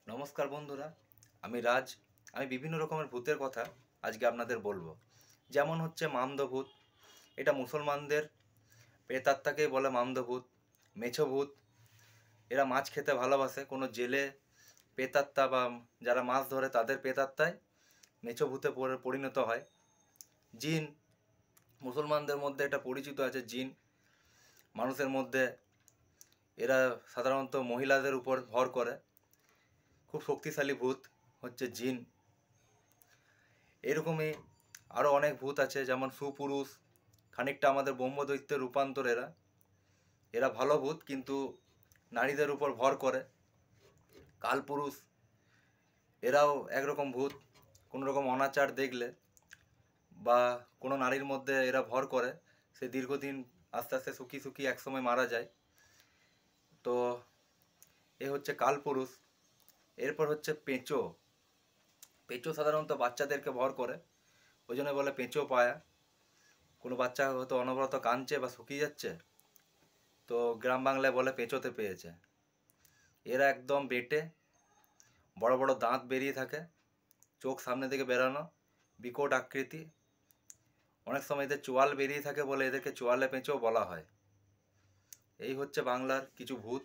নমস্কার বন্ধুরা, আমি রাজ। আমি বিভিন্ন রকমের ভূতের কথা আজকে আপনাদের বলবো। যেমন হচ্ছে মামদভূত। এটা মুসলমানদের প্রেতাত্মাকেই বলে মামদভূত। মেছো ভূত, এরা মাছ খেতে ভালোবাসে। কোনো জেলে প্রেতাত্মা বা যারা মাছ ধরে তাদের প্রেতাত্মায় মেছো ভূতে পরিণত হয়। জিন, মুসলমানদের মধ্যে এটা পরিচিত আছে জিন। মানুষের মধ্যে এরা সাধারণত মহিলাদের উপর ভর করে। খুব শক্তিশালী ভূত হচ্ছে জিন। এরকমই আরও অনেক ভূত আছে, যেমন সুপুরুষ, খানিকটা আমাদের ব্রহ্মদৈত্যের রূপান্তর। এরা এরা ভালো ভূত, কিন্তু নারীদের উপর ভর করে। কালপুরুষ, এরাও একরকম ভূত। কোনো রকম অনাচার দেখলে বা কোনো নারীর মধ্যে এরা ভর করে, সে দীর্ঘদিন আস্তে আস্তে শুকিয়ে শুকিয়ে একসময় মারা যায়। তো এ হচ্ছে কালপুরুষ। এরপর হচ্ছে পেঁচো। পেঁচো সাধারণত বাচ্চাদেরকে ভর করে, ওই জন্য বলে পেঁচো পায়া। কোনো বাচ্চা হয়তো অনবরত কাঁদছে বা শুকিয়ে যাচ্ছে, তো গ্রাম বাংলায় বলে পেঁচোতে পেয়েছে। এরা একদম বেঁটে, বড় বড় দাঁত বেরিয়ে থাকে, চোখ সামনে দিকে বেরানো, বিকট আকৃতি। অনেক সময় এদের চোয়াল বেরিয়ে থাকে বলে এদেরকে চোয়ালে পেঁচোও বলা হয়। এই হচ্ছে বাংলার কিছু ভূত।